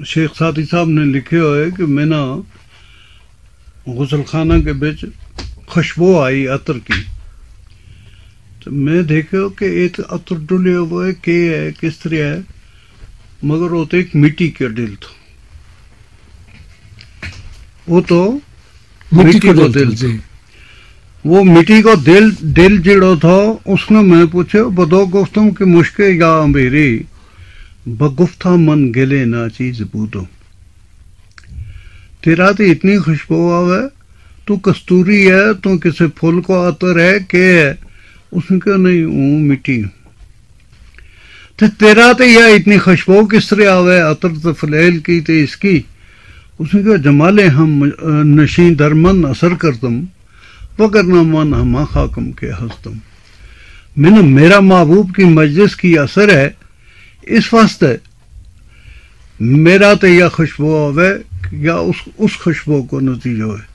شیخ ساتھی صاحب نے لکھے ہوئے کہ میں نا غسل خانہ کے بچ خوشبو آئی عطر کی، تو میں دیکھو کہ ایک عطر ڈلے ہوئے کہ ہے کس طرح ہے، مگر وہ تو ایک مٹی کے دل تھا، وہ تو مٹی کو دل تھا، وہ مٹی کو دل جڑو تھا۔ اس نے میں پوچھے بدو گفتم کہ مشکے یا میری بگفتہ من گلے نا چیز بودو، تیرا تو اتنی خوشبو آوے، تو کستوری ہے، تو کسی پھول کو عطر ہے کہ ہے؟ اس نے کہا نہیں ہوں مٹی ہوں۔ تو تیرا تو یہ اتنی خوشبو کس طرح آوے عطر تو فلیل کی تو اس کی؟ اس نے کہا جمالے ہم نشین در من اثر کرتم وگرنہ من ہما خاکم کے ہستم، میرا محبوب کی مجلس کی اثر ہے، اس واسطے میرا تو یہ خوشبو آوے یا اس خوشبو کو نتیجہ ہے۔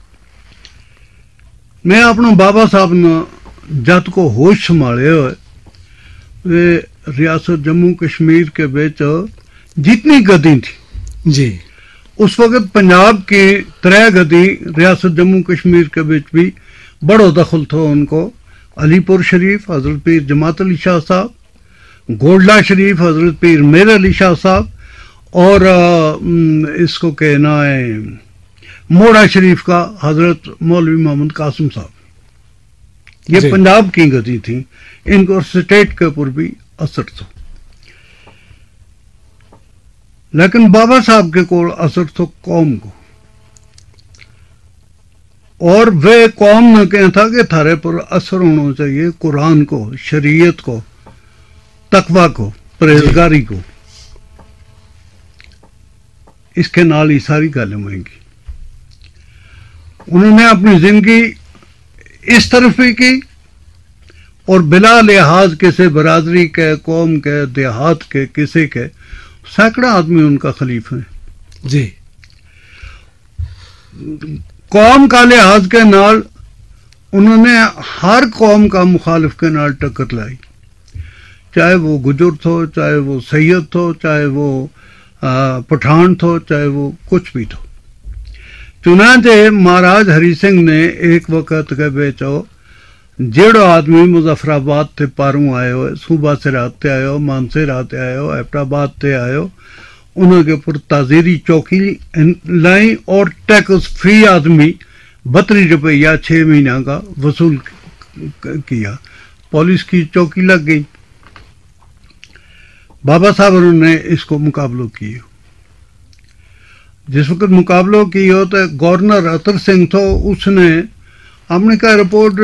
میں اپنا بابا صاحب نے جت کو ہوش سنبھالے ہوئے، وہ ریاست جموں کشمیر کے بچ جتنی گدی تھی جی، اس وقت پنجاب کی 3 گدی ریاست جموں کشمیر کے بچ بھی بڑو دخل تھا ان کو، علی پور شریف حضرت پیر جماعت علی شاہ صاحب، گولڈا شریف حضرت پیر میر علی شاہ صاحب، اور اس کو کہنا ہے موڑا شریف کا حضرت مولوی محمد قاسم صاحب، یہ پنجاب کی گدی تھیں، ان کو اسٹیٹ کے اوپر بھی اثر تھا، لیکن بابا صاحب کے کول اثر تھا قوم کو، اور وہ قوم نے کہا تھا کہ تھارے پر اثر ہونا چاہیے قرآن کو، شریعت کو، تقوی کو، پرہیزگاری کو، اس کے نال ہی ساری گل ہوئیں گی۔ انہوں نے اپنی زندگی اس طرف بھی کی، اور بلا لحاظ کسی برادری کے، قوم کے، دیہات کے، کسی کے، سینکڑا آدمی ان کا خلیفہ ہیں جی۔ قوم کا لحاظ کے نال انہوں نے ہر قوم کا مخالف کے نال ٹکر لائی، چاہے وہ گجر تھو، چاہے وہ سید تھو، چاہے وہ پٹھان تھو، چاہے وہ کچھ بھی تھو۔ چنانچہ مہاراج ہری سنگھ نے ایک وقت کے بیچو جیڑو آدمی مظفر آباد تے پاروں آئے ہو، صوبہ سرات تے آئے ہو، مانسہرات تے آئے ہو، ایبٹ آباد تے آئے ہو، انہوں کے اوپر تعزیری چوکی لائیں اور ٹیکس فری آدمی 32 روپیہ 6 مہینہ کا وصول کیا، پولیس کی چوکی لگ گئی۔ بابا صاحب انہوں نے اس کو مقابلہ کی، جس وقت مقابلہ کی ہو تو گورنر اطر سنگھ تھو، اس نے ہم نے کہا رپورٹ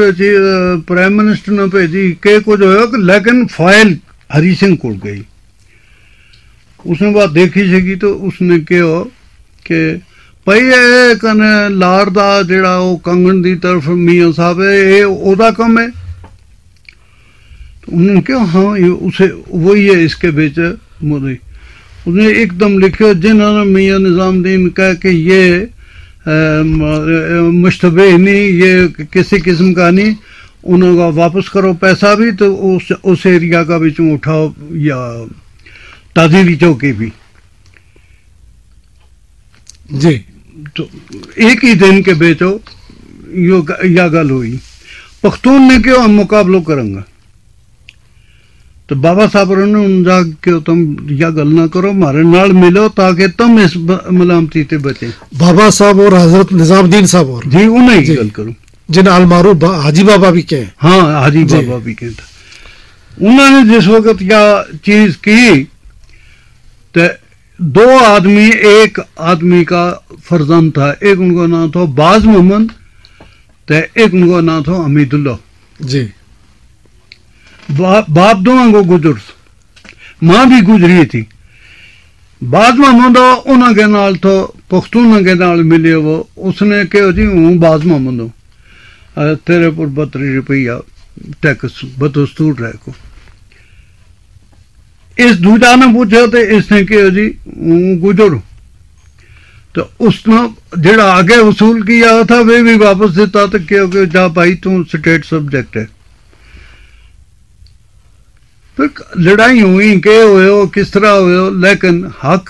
پرائم منسٹر نے بھیجی کہ کچھ ہوا، لیکن فائل ہری سنگھ کو گئی۔ اس نے بات دیکھی سکی تو اس نے کہا کہ بھائی اے کنے لار دا جڑا وہ کنگن دی طرف میاں صاحب ہے، یہ او دا کم ہے۔ انہوں نے کہا ہاں اسے وہی ہے اس کے بیچ مودی۔ اس نے ایک دم لکھو جنہوں نے میاں نظام الدین کہا کہ یہ مشتبہ نہیں، یہ کسی قسم کا نہیں، انہوں کا واپس کرو پیسہ بھی تو اس ایریا کا بھی اٹھاؤ یا تعزیری چوکی بھی۔ جی، تو ایک ہی دن کے بیچو یا گل ہوئی۔ پختون نے کہو ہم مقابلہ کریں گا، تو بابا صاحب نے جا کے تم یا گل نہ کرو، ہمارے نال ملو تاکہ تم اس ملامتی تے بچیں۔ بابا صاحب اور حضرت نظام الدین صاحب اور جی انہیں ہی گل کروں، جن المعروف حاجی بابا بھی کہیں۔ ہاں حاجی بابا بھی کہتا، انہوں نے جس وقت یہ چیز کی تو 2 آدمی، ایک آدمی کا فرزند تھا، ایک ان کا نام تھا باز محمد تو ایک ان کا نام تھا حمید اللہ جی۔ باپ دونوں کو گجر، ماں بھی گزری تھی۔ باز محمد انہوں کے نال تو پختون کے نال ملے، وہ اس نے کہا جی ہوں باز محمد ہوں، تیرے پر 32 روپیہ ٹیکس بدستور رہ کو۔ اس دوجا نے پوچھا تو اس نے کہا جی ہوں گجر ہوں، تو اس نے جڑا آگے وصول کیا تھا وہ بھی واپس دیتا تو کہ جا بھائی تو سٹیٹ سبجیکٹ ہے۔ پھر لڑائی ہوئی کہ ہوئے ہو کس طرح ہوئے ہو، لیکن حق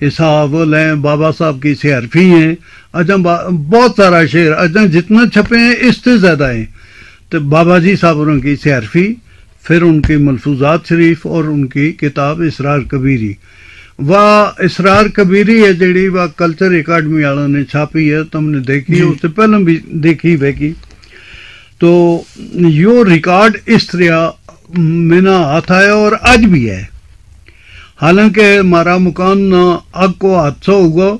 حساب لیں، بابا صاحب کی سیارفی ہیں، اجاں بہت سارا شعر اجاں جتنا چھپے ہیں اس سے زیادہ ہیں. تو بابا جی صاحب کی سیارفی، پھر ان کی ملفوظات شریف اور ان کی کتاب اسرار کبیری. اسرار کبیری ہے جڑی وہ کلچر اکیڈمی والوں نے چھاپی ہے، تم نے دیکھی ہے، اس سے پہلے بھی دیکھی ویکھی. تو یہ ریکارڈ اس طرح مینا ہاتھ آیا اور آج بھی ہے. حالانکہ ہمارا مکان آگ کو حادثہ ہوگا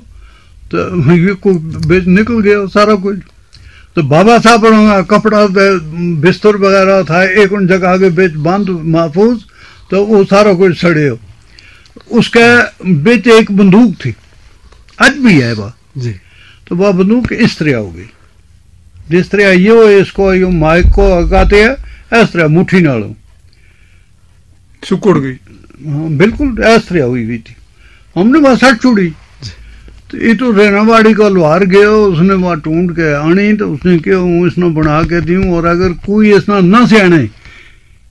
تو یہ نکل گیا سارا کچھ. تو بابا صاحب کا کپڑا بستر وغیرہ تھا ایک ان جگہ کے بیچ بند محفوظ، تو وہ سارا کچھ سڑے ہو. اس کے بیچ ایک بندوق تھی، آج بھی ہے وہ. جی. تو وہ بندوق اس طرح ہو گئی جس طرح یہ اس کو یہ مائک کو اگاتے ہیں، اس طرح مٹھی نالوں سکڑ گئی. ہاں بالکل اس طرح ہوئی ہوئی تھی. ہم نے وہاں سٹ چھوڑی. تو یہ تو رینا واڑی کا لوہار گیا، اس نے وہاں ٹونڈ کے آنی، تو اس نے کہ ہوں اس نے بنا کے دیوں، اور اگر کوئی اس نے نہ سیانے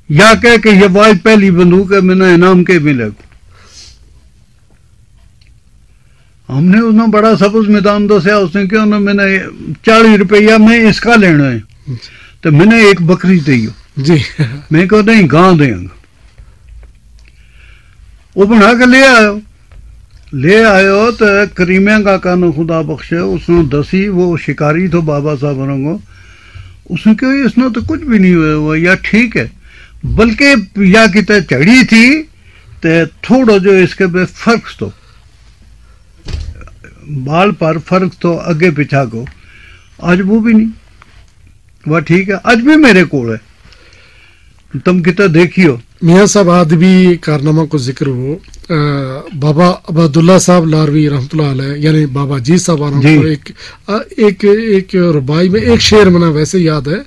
یا کہ یہ واج پہلی بندوق ہے، میں نے انعام کے ملے گا. ہم نے اس نے بڑا سبز میدان دسیا. اس نے کہ میں نے 40 روپیہ میں اس کا لینا ہے، تو میں نے ایک بکری دی. جی. میں کہ نہیں گاں دیں گا. وہ بنا کے لے آئے تو کریمہ کا کان خدا بخشے اس نے دسی. وہ شکاری تو بابا صاحب کو اس نے کہ اس نے تو کچھ بھی نہیں ہوا، یا ٹھیک ہے، بلکہ یا کتے چڑھی تھی تو تھوڑا جو اس کے بے فرق تو بال پر فرق تو اگے پیچھا کو، آج وہ بھی نہیں. وہ ٹھیک ہے، آج بھی میرے کول ہے، تم کتے دیکھیو. میاں صاحب ادبی کارنامہ کو ذکر ہو، بابا عبداللہ صاحب لاروی رحمۃ اللہ علیہ یعنی بابا جی صاحب کو ایک ربائی میں ایک شعر منا ویسے یاد ہے،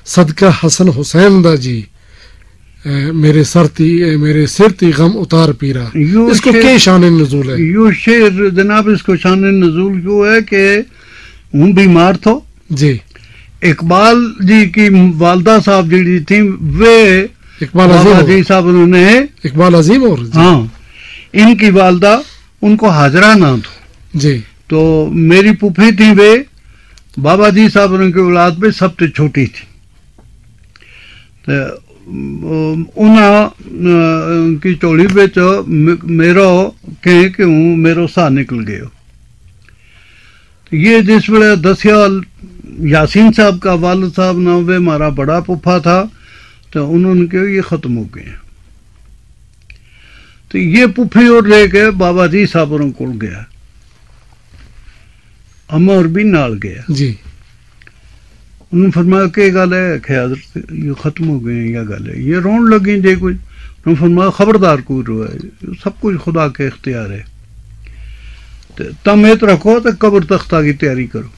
صدقہ حسن حسین دا جی میرے سر تی غم اتار پیرا. اس کو کیا شان نزول ہے؟ یہ شعر جناب اس کو شان نزول کیوں ہے کہ ہوں بیمار تھو. جی. اقبال جی کی والدہ صاحب جی تھی وہ اقبال عظیم جی صاحب نے اقبال عظیم اور ہاں ان کی والدہ ان کو حاجرہ نام تھا. جی. تو میری پھوپھی تھی وہ بابا جی صاحب کی اولاد میں سب سے چھوٹی تھی. انہاں کی چولی بچ میرا کہ ہوں میرا سا نکل گیا. یہ جس ویلے دسیا یاسین صاحب کا والد صاحب نہ وہ ہمارا بڑا پھوپھا تھا، تو انہوں نے کہا یہ ختم ہو گئے. تو یہ پھوپھی اور لے کے بابا جی صاحب کو گیا، اما اور بھی نال گیا. جی. انہوں نے فرمایا کہ گل ہے کہ حضرت یہ ختم ہو گئے ہیں، یا گل ہے یہ رون لگیں جے کچھ. انہوں نے فرمایا خبردار کوئی روا ہے، سب کچھ خدا کے اختیار ہے. تم ایت رکھو تو قبر تختہ کی تیاری کرو.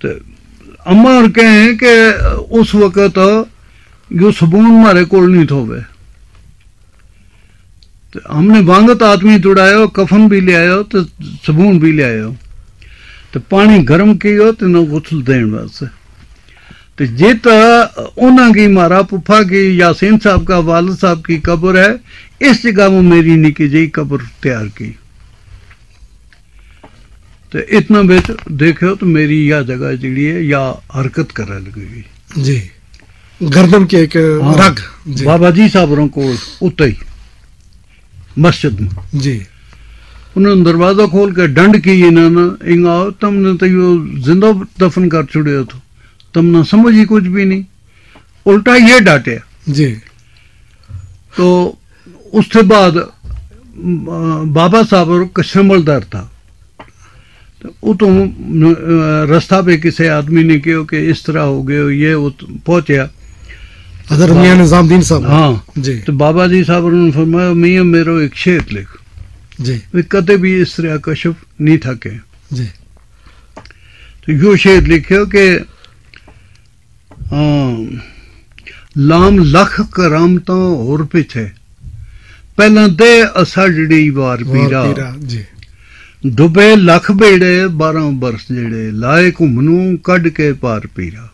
تو اما اور کہیں کہ اس وقت یہ صبون ہمارے کول نہیں تھوے. ہم نے وانگت آدمی توڑایا، کفن بھی لے آیا تو صبون بھی لے آیا، تو پانی گرم کیا تو نہ غسل دین واسطے. تو جی تو انہوں کی مارا پھپھا کی یاسین صاحب کا والد صاحب کی قبر ہے، اس جگہ میں میری نکی جی قبر تیار کی. تو اتنا بیچ دیکھو تو میری یا جگہ جڑی ہے یا حرکت کرنے لگی. جی. گردن کے ایک رگ. جی. بابا جی صاحب کو اتنے ہی مسجد میں. جی. انہوں نے دروازہ کھول کے ڈنڈ کی انہوں آؤ تم نے تو یہ زندہ دفن کر چھڑے تو تم نہ سمجھی کچھ بھی نہیں، الٹا یہ ڈانٹے. جی. تو اس کے بعد بابا صاحب کا شملدار تھا، وہ تو رستہ پہ کسی آدمی نے کہا کہ اس طرح ہو گئے، یہ پہنچیا حضرت میاں نظام الدین صاحب. ہاں جی. تو بابا جی صاحب نے فرمایا میاں میرا ایک شعر لکھ. جی. کدے بھی اس طرح کشف نہیں تھا کہ. جی. تو یہ شعر لکھو کہ لام لکھ کرامتاں اور پیچھے پہلا دے اسا جڑی وار پیرا. جی. ڈبے لکھ بیڑے 12 برس جڑے لائے گھومنوں کڈ کے پار پیرا.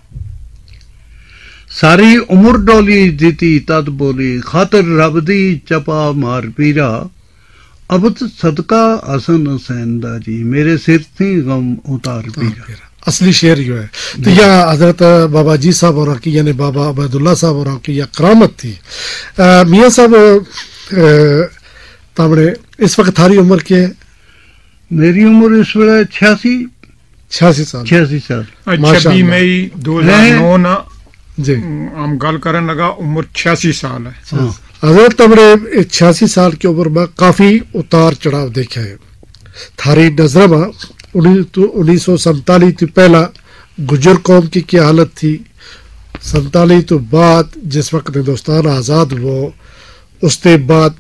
ਸਾਰੀ ਉਮਰ ਡੋਲੀ ਦਿੱਤੀ ਤਦ ਬੋਲੀ ਖਾਤਰ ਰੱਬ ਦੀ ਚਪਾ ਮਾਰ ਪੀਰਾ ਅਬਤ ਸਦਕਾ ਹਸਨ ਹੁਸੈਨ ਦਾ ਜੀ ਮੇਰੇ ਸਿਰ ਤੇ ਗਮ ਉਤਾਰ ਪੀਰਾ اصلی شعر جو ہے تو یہ حضرت بابا جی صاحب اور کی یعنی بابا عبداللہ صاحب اور کی یہ کرامت تھی میاں صاحب تامڑے اس وقت تھاری عمر کیا ہے میری عمر اس وقت 86 سال 86 26 مئی 2009 نا جی ہم گل کرن لگا عمر 86 سال ہے حضرت تامڑے 86 سال کی عمر میں کافی اتار چڑھاؤ دیکھا ہے تھاری نظر میں 1947 تو پہلا گجر قوم کی کیا حالت تھی 47 تو بعد جس وقت ہندوستان آزاد ہوا اس کے بعد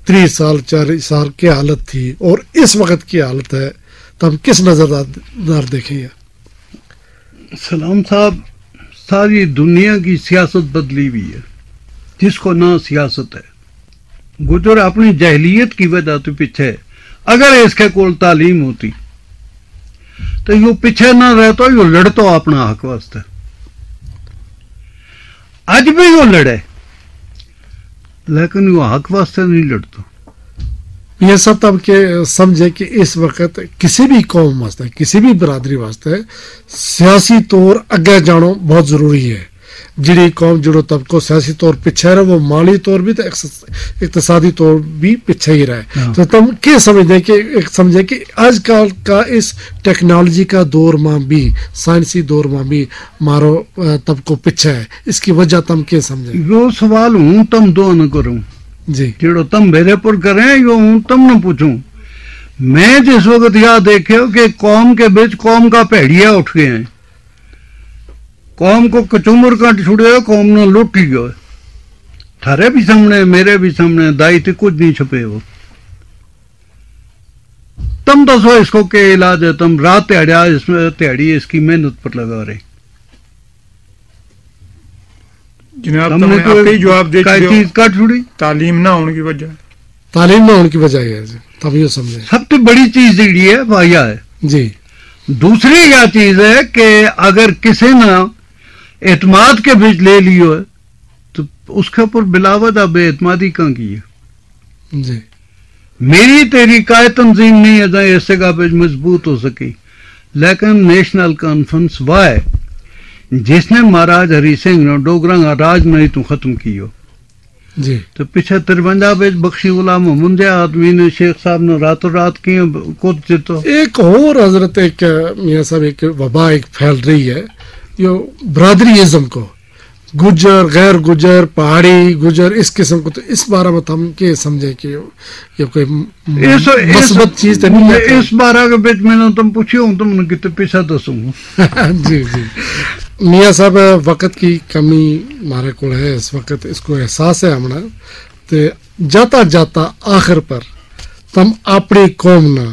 30 سال 40 سال کی حالت تھی اور اس وقت کی حالت ہے تو ہم کس نظر دیکھیں گے سلام صاحب ساری دنیا کی سیاست بدلی ہوئی ہے جس کو نہ سیاست ہے گجر اپنی جہلیت کی وجہ تو پیچھے اگر اس کے کول تعلیم ہوتی تو یہ پیچھے نہ رہتا یہ لڑتا اپنا حق واسطے اج بھی یہ لڑے لیکن یہ حق واسطے نہیں لڑتا یہ سب تب کہ سمجھے کہ اس وقت کسی بھی قوم واسطے کسی بھی برادری واسطے سیاسی طور اگے جانو بہت ضروری ہے جڑی قوم جڑو طبقہ سیاسی طور پیچھے رہے وہ مالی طور بھی تو اقتصادی طور بھی پیچھے ہی رہے تو تم کیا سمجھے کہ آج کل کا اس ٹیکنالوجی کا دور میں بھی سائنسی دور میں بھی مارو طبقہ پیچھے ہے اس کی وجہ تم کیا سمجھے یہ سوال ہوں تم دو نہ کروں جی جڑو تم میرے پر کریں یہ ہوں تم نہ پوچھوں میں جس وقت یاد دیکھے کہ قوم کے بیچ قوم کا پیڑیا اٹھ گئے ہیں قوم کو کچومر کٹ چھڑے قوم نے لٹ لیا تھارے بھی سامنے میرے بھی سامنے دائی تھے کچھ نہیں چھپے ہو تم دسو اس کو کیا علاج ہے تم رات تہاڑی اس کی محنت پر لگا رہے جناب تم نے آپ ہی جواب دے چیز کٹ چھڑی تعلیم نہ ہونے کی وجہ تعلیم نہ ہونے کی وجہ ہے تب یہ سمجھے سب سے بڑی چیز جڑی ہے وایا ہے جی دوسری یہ چیز ہے کہ اگر کسی نے اعتماد کے بیچ لے لیو ہے تو اس کے اوپر بلاوجہ بے اعتمادی کہاں کی ہے جی میری تیری کائے تنظیم نہیں ہے جائے اس جگہ پہ مضبوط ہو سکی لیکن نیشنل کانفرنس وہ ہے جس نے مہاراج ہری سنگھ نے ڈوگرا راج نہیں تو ختم کیو جی تو پیچھے 53 بیچ بخشی غلام محمد آدمی نے شیخ صاحب نے راتوں رات کی کود جتو ایک اور حضرت ایک میاں صاحب ایک وبا ایک پھیل رہی ہے یہ برادری ازم کو گجر غیر گجر پہاڑی گجر اس قسم کو تو اس بارے میں ہم کیا سمجھے کہ یہ کوئی مثبت چیز تو نہیں ہے اس بارے کے بیچ میں نے تم پوچھی ہوں تم نے کتنے پیسہ دسوں جی جی میاں صاحب وقت کی کمی ہمارے کو ہے اس وقت اس کو احساس ہے ہمارا تو جاتا جاتا آخر پر تم اپنی قوم نہ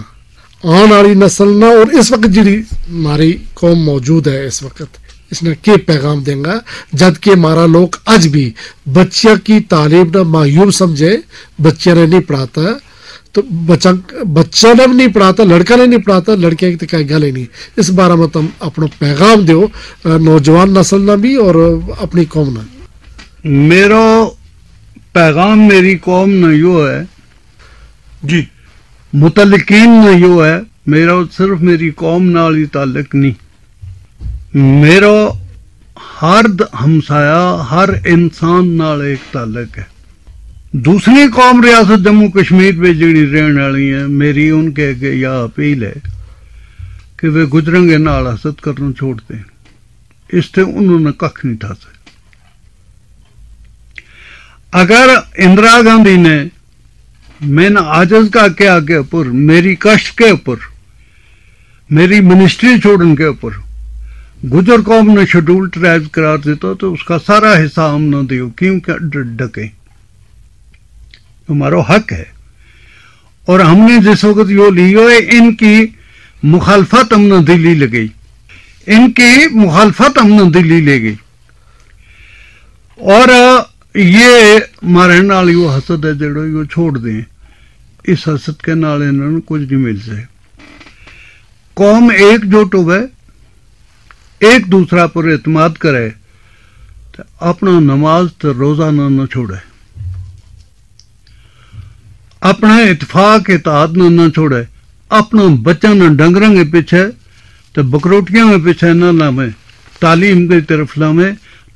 آن والی نسل نہ اور اس وقت جڑی ہماری قوم موجود ہے اس وقت اس نے کیا پیغام دیں گا جبکہ ہمارا لوگ آج بھی بچیا کی تعلیم نہ معیوب سمجھے بچیا نے نہیں پڑھاتا تو بچہ نے بھی نہیں پڑھاتا لڑکا نے نہیں پڑھاتا لڑکیاں کی تو کوئی گل ہی نہیں اس بارے میں تم اپنا پیغام دیو نوجوان نسل نہ بھی اور اپنی قوم نہ میرا پیغام میری قوم نہ یوں ہے جی متعلقین نہ یوں ہے میرا صرف میری قوم نال ہی تعلق نہیں میرا ہر ہمسایا ہر انسان نال ایک تعلق ہے دوسری قوم ریاست جموں کشمیر میں جڑی رہن والی ہیں میری ان کے یہ اپیل ہے کہ وہ گجرنگے نال حسد کرنا چھوڑ دیں اس سے انہوں نے کھ نہیں تھا سکتے اگر اندرا گاندھی نے میں نے عاجز کا کیا کے اوپر میری کشٹ کے اوپر میری منسٹری چھوڑن کے اوپر گجر قوم نے شیڈول ٹرائب قرار دیتا تو اس کا سارا حصہ ہم نہ دیو کیوں کہ ڈکے ہمارا حق ہے اور ہم نے جس وقت یہ لیو ہے ان کی مخالفت ہم نے دلی لگئی ان کی مخالفت ہم نے دلی لے گئی اور یہ مارے نال یہ حسد ہے جڑو یہ چھوڑ دیں اس حسد کے نال انہوں نے کچھ نہیں مل سکے قوم ایک جٹ ہوئے ایک دوسرا پر اعتماد کرے تے اپنا نماز تے روزہ نہ چھوڑے، اپنا اتفاق اتحاد نہ چھوڑے، اپنا بچہ نہ ڈنگروں کے پیچھے تے بکروٹیاں میں پیچھے نہ لامے، تعلیم کی طرف لامے۔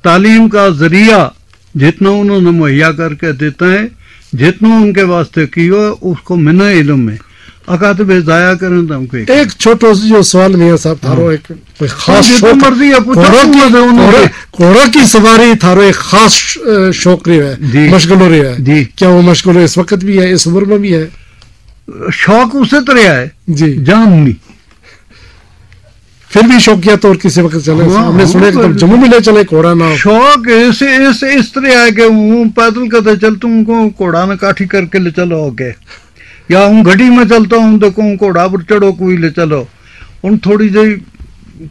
تعلیم کا ذریعہ جتنا انہوں نے مہیا کر کے دیتا ہے، جتنا ان کے واسطے کیو اس کو منا علم میں اکاتب ضائع کریں تو ہم کو ایک چھوٹا جو سوال میاں صاحب تھارو ایک کوئی خاص شوق مرضی ہے گھوڑا کی سواری تھارو ایک خاص شوق رہی ہے، مشغول ہو رہی ہے جی، کیا وہ مشغول اس وقت بھی ہے، اس عمر میں بھی ہے؟ شوق اسی طرح ہے جی، جان نہیں، پھر بھی شوقیہ طور کسی وقت چلے، ہم نے سنے کہ جموں میں لے چلے گھوڑا نہ شوق اس طرح ہے کہ ہوں پیدل کرتے چلتا ہوں کو گھوڑا نہ کاٹھی کر کے لے چلو اوکے، یا ہوں گھڑی میں چلتا ہوں دیکھو گھوڑا پر چڑھو کوئی لے چلو، ان تھوڑی جی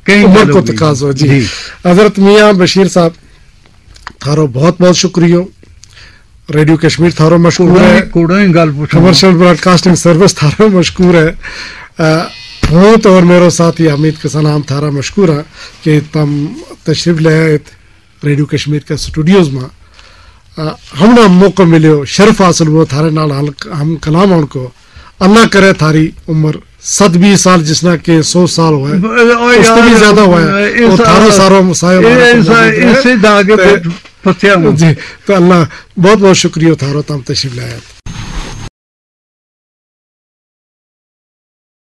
کہیں عمر کو تقاضا۔ جی حضرت میاں بشیر صاحب تھارو بہت بہت شکریہ، ریڈیو کشمیر تھارو مشکور ہے، کمرشل براڈ کاسٹنگ سروس تھارو مشکور ہے، ہوں تو اور میرے ساتھی حمید کے نام تھارا مشکور ہے کہ تم تشریف لے آئے ریڈیو کشمیر کے اسٹوڈیوز میں، ہم نے موقع ملو، شرف حاصل ہوا تھارے نال ہم کلام ان کو، اللہ کرے تھاری عمر 120 سال جسنا کہ 100 سال ہوئے اس سے بھی زیادہ ہوا ہے، اور تھارا سارا جی، تو اللہ بہت بہت شکریہ تھارو تم تشریف لے آئے۔